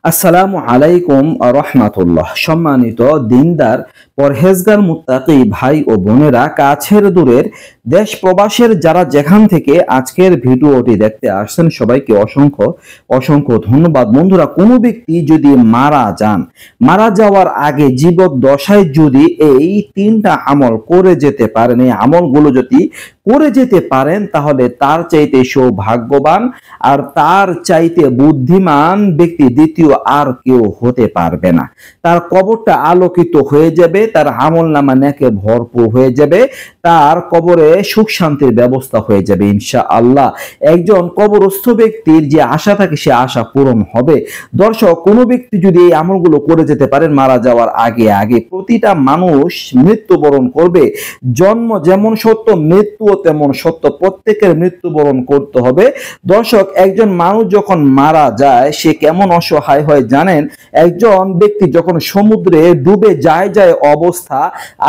আসসালামু আলাইকুম রহমাতুল্লাহ। সম্মানিত দিনদার পরহেজগার মুত্তাকি ভাই ও বোনেরা, কাছের দূরের দেশ প্রবাসের যারা যেখান থেকে আজকের ভিডিওটি দেখতে আসছেন, সবাইকে অসংখ্য অসংখ্য ধন্যবাদ। বন্ধুরা, কোনো ব্যক্তি যদি মারা যান, মারা যাওয়ার আগে জীবদ্দশায় যদি এই তিনটা আমল করে যেতে পারেন, এই আমলগুলো যদি করে যেতে পারেন, তাহলে তার চাইতে সৌভাগ্যবান আর তার চাইতে বুদ্ধিমান ব্যক্তি দ্বিতীয় আর কেউ হতে পারবে না। তার কবরটা আলোকিত হয়ে যাবে, তার আমলনামা নেকে ভরপুর হয়ে যাবে, তার কবরে সুখ শান্তির ব্যবস্থা হয়ে যাবে ইনশাআল্লাহ। একজন কবরস্থ ব্যক্তির যে আশা থাকে সে আশা পূরণ হবে। দর্শক, কোনো ব্যক্তি যদি এই আমলগুলো করে যেতে পারেন মারা যাওয়ার আগে আগে, প্রতিটা মানুষ মৃত্যুবরণ করবে। জন্ম যেমন সত্য, মৃত্যুও তেমন সত্য। প্রত্যেকের মৃত্যুবরণ করতে হবে। দর্শক, একজন মানুষ যখন মারা যায় সে কেমন অসহায় হয় জানেন? একজন ব্যক্তি যখন সমুদ্রে ডুবে যায় অবস্থা,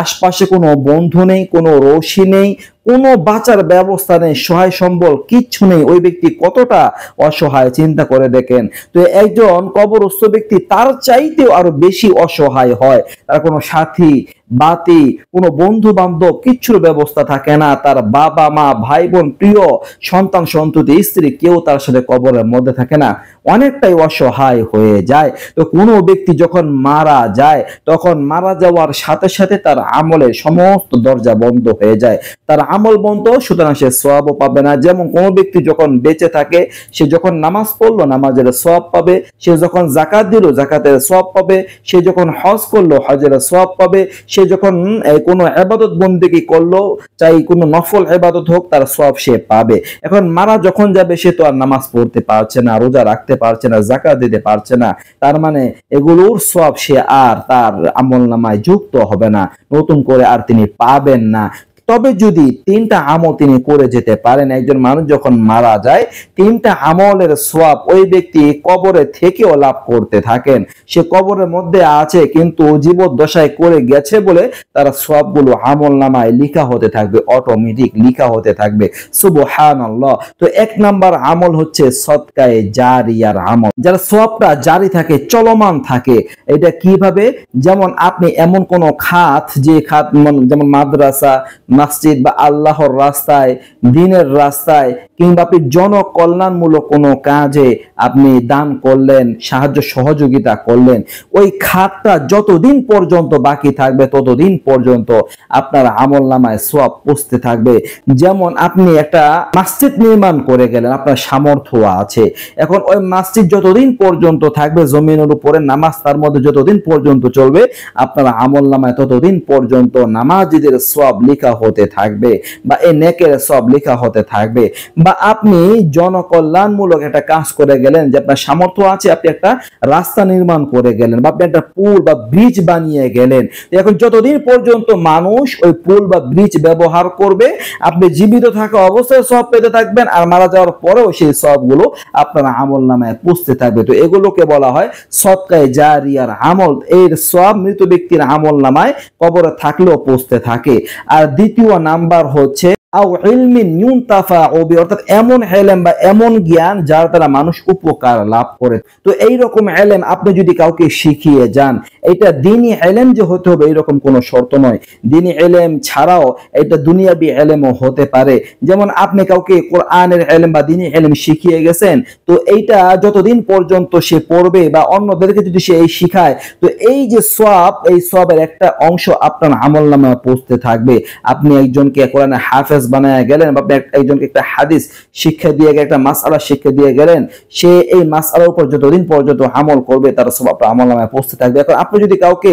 আশপাশে কোনো বন্ধু নেই, কোনো রশি নেই, কোনো বাঁচার ব্যবস্থা নেই, সহায় সম্বল কিচ্ছু নেই, ওই ব্যক্তি কতটা অসহায় চিন্তা করে দেখেন। তো একজন কবরস্থ ব্যক্তি তার চাইতেও আরো বেশি অসহায় হয়। তার কোনো সাথী বাতি, কোনো বন্ধু বান্ধব কিচ্ছুর ব্যবস্থা থাকে না। তার বাবা মা, ভাই বোন, প্রিয় সন্তান সন্ততি, স্ত্রী কেউ তার সাথে কবরের মধ্যে থাকে না, অনেকটাই অসহায় হয়ে যায়। তো কোনো ব্যক্তি যখন মারা যায়, তখন মারা যাওয়ার সাথে সাথে তার আমলের সমস্ত দরজা বন্ধ হয়ে যায়। তার আমল বন্ধ, সুতরাং সে সওয়াবও পাবে না। যেমন কোনো ব্যক্তি যখন বেঁচে থাকে, সে যখন নামাজ পড়লো নামাজের সওয়াব পাবে, সে যখন যাকাত দিল জাকাতের সওয়াব পাবে, সে যখন হজ করলো হজের সওয়াব পাবে, সে যখন কোনো ইবাদত বন্দেগী করলো, চাই কোনো নফল ইবাদত হোক, তার সওয়াব সে পাবে। এখন মারা যখন যাবে সে তো আর নামাজ পড়তে পারছে না, রোজা রাখতে পারছে না, যাকাত দিতে পারছে না, তার মানে এগুলোর সওয়াব সে আর তার আমলনামায় যুক্ত হবে না, নতুন করে আর তিনি পাবেন না। তবে যদি তিনটা আমল তিনি করে যেতে পারেন, একজন মানুষ যখন মারা যায় তিনটা আমলের সওয়াব ওই ব্যক্তি কবরে থেকেও লাভ করতে থাকেন। সে কবরের মধ্যে আছে কিন্তু জীবদ্দশায় করে গেছে বলে তার সওয়াবগুলো আমলনামায় লেখা হতে থাকবে, অটোমেটিক লেখা হতে থাকবে। সুবহানাল্লাহ। তো এক নাম্বার আমল হচ্ছে সদকায়ে জারিয়ার আমল, যার সওয়াবটা জারি থাকে, চলমান থাকে। এটা কিভাবে? যেমন আপনি এমন কোন খাত, যে খাত যেমন মাদ্রাসা, মসজিদ বা আল্লাহর রাস্তায়, দ্বীনের রাস্তায়, কিংবা আপনি জনকল্যাণমূলক কোনো কাজে আপনি দান করলেন, সাহায্য সহযোগিতা করলেন, ওই খাতটা যতদিন পর্যন্ত বাকি থাকবে ততদিন পর্যন্ত আপনার আমলনামায় সওয়াব পৌঁছতে থাকবে। যেমন আপনি একটা মসজিদ নির্মাণ করে গেলেন, আপনার সামর্থ্য আছে, এখন ওই মসজিদ যতদিন পর্যন্ত থাকবে জমিনের উপরে, নামাজ তার মধ্যে যতদিন পর্যন্ত চলবে, আপনার আমলনামায় ততদিন পর্যন্ত নামাজীদের সওয়াব লেখা হতে থাকবে বা এই নেকের সওয়াব লেখা হতে থাকবে। বা আপনি জনকল্যাণমূলক একটা কাজ করে গেলেন, যে আপনার সামর্থ্য আছে, আপনি একটা রাস্তা নির্মাণ করে গেলেন বা আপনি একটা পুল বা ব্রিজ বানিয়ে গেলেন, এখন যতদিন পর্যন্ত মানুষ ওই পুল বা ব্রিজ ব্যবহার করবে আপনি জীবিত থাকা অবস্থায় সওয়াব পেতে থাকবেন, আর মারা যাওয়ার পরেও সেই সওয়াবগুলো আপনার আমলনামায় পৌঁছতে থাকবে। তো এগুলোকে বলা হয় সদকায়ে জারিয়ার আমল। এর সওয়াব মৃত ব্যক্তির আমলনামায় কবরে থাকলেও পৌঁছতে থাকে। আর দ্বিতীয় নাম্বার হচ্ছে অর্থাৎ এমন ইলম বা এমন জ্ঞান যার দ্বারা মানুষ উপকার লাভ করে। তো এইরকম ইলম আপনি যদি কাউকে শিখিয়ে যান, এটা দ্বীনি ইলম যে হতে হবে এরকম কোনো শর্ত নয়। দ্বীনি ইলম ছাড়াও এটা দুনিয়াবি ইলমও হতে পারে। যেমন আপনি কাউকে কোরআনের ইলম বা দ্বীনি ইলম শিখিয়ে গেছেন, তো এইটা যতদিন পর্যন্ত সে পড়বে বা অন্যদেরকে যদি সে এই শিখায়, তো এই যে সওয়াব, এই সওয়াবের একটা অংশ আপনার আমলনামায় পৌঁছতে থাকবে। আপনি একজনকে কোরআনের হাফেজ বানায় গেলেন বা একজনকে একটা হাদিস শিক্ষা দিয়ে গেলেন, একটা মাসআলা শিক্ষা দিয়ে গেলেন, সে এই মাসআলার উপর যতদিন পর্যন্ত আমল করবে তার সওয়াব আমলনামায় পৌঁছতে থাকবে। এখন আপনি যদি কাউকে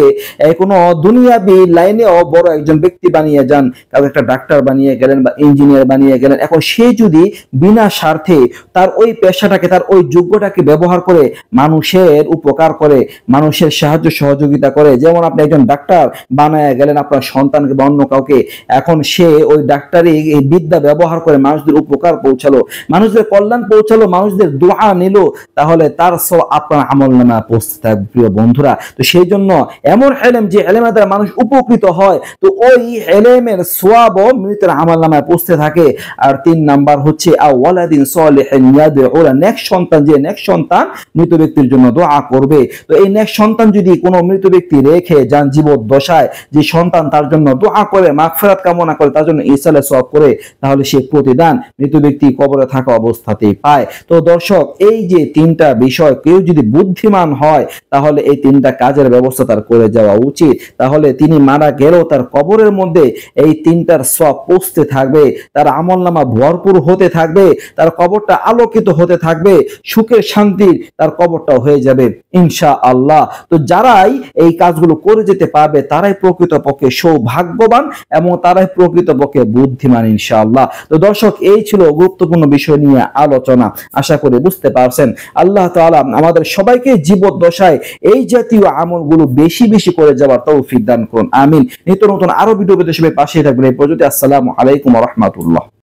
কোনো দুনিয়াবি লাইনেও বড় একজন ব্যক্তি বানিয়ে যান, কাউকে একটা ডাক্তার বানিয়ে গেলেন বা ইঞ্জিনিয়ার বানিয়ে গেলেন, এখন সে যদি বিনা স্বার্থে তার ওই পেশাটাকে, তার ওই যোগ্যটাকে ব্যবহার করে মানুষের উপকার করে, মানুষের সাহায্য সহযোগিতা করে, যেমন আপনি একজন ডাক্তার বানায় গেলেন আপনার সন্তানকে বা অন্য কাউকে, এখন সে ওই ডাক্তারি এই বিদ্যা ব্যবহার করে মানুষদের উপকার পৌঁছালো, মানুষদের কল্যাণ পৌঁছালো, মানুষদের দোয়া নিল, তাহলে তার সব আপনার আমলনামা পৌঁছতে থাকবে প্রিয় বন্ধুরা। তো সেই জন্য এমন ইলম যে ইলমের দ্বারা মানুষ উপকৃত হয়, তো ওই ইলমের সওয়াবও মৃতের আমলনামায় পৌঁছতে থাকে। আর 3 নাম্বার হচ্ছে আওয়ালাদিন সলিহিন ইয়াদউ, নেক্সট সন্তান, যে নেক্সট সন্তান মৃত ব্যক্তির জন্য দোয়া করবে। তো এই নেক্সট সন্তান যদি কোনো মৃত ব্যক্তি রেখে যান জীবদ্দশায়, যে সন্তান তার জন্য দোয়া করে, মাগফিরাত কামনা করে, তার জন্য ইসালে সওয়াব করে, তাহলে সে প্রতিদান মৃত ব্যক্তি কবরে থাকা অবস্থাতেই পায়। তো দর্শক, এই যে 3টা বিষয় কেউ যদি বুদ্ধিমান হয়, তাহলে এই 3টা কাজের ব্যবস্থা তার করে যাওয়া উচিত। তাহলে তিনি মারা গেলেও তার কবরের মধ্যে এই 3টার সওয়াব পৌঁছতে থাকবে, তার আমলনামা ভরপুর হতে থাকবে, তার কবরটা আলোকিত হতে থাকবে, সুখের শান্তির তার কবরটা হয়ে যাবে ইনশাআল্লাহ। তো যারাই এই কাজগুলো করে যেতে পারবে, তারাই প্রকৃতপক্ষে সৌভাগ্যবান এবং তারাই প্রকৃতপক্ষে বুদ্ধিমান ইনশাআল্লাহ। তো দর্শক, এই ছিল গুরুত্বপূর্ণ বিষয় নিয়ে আলোচনা, আশা করি বুঝতে পারছেন। আল্লাহ তাআলা আমাদের সবাইকে জীবদ্দশায় এই জাতীয় আমলগুলো বেশি বেশি করে যাওয়ার তৌফিক দান করুন, আমিন। নিত্য নতুন আরো ভিডিও পেতে সবাই পাশে থাকবেন। এই পর্যন্ত আসসালামু আলাইকুম ওয়া রাহমাতুল্লাহ।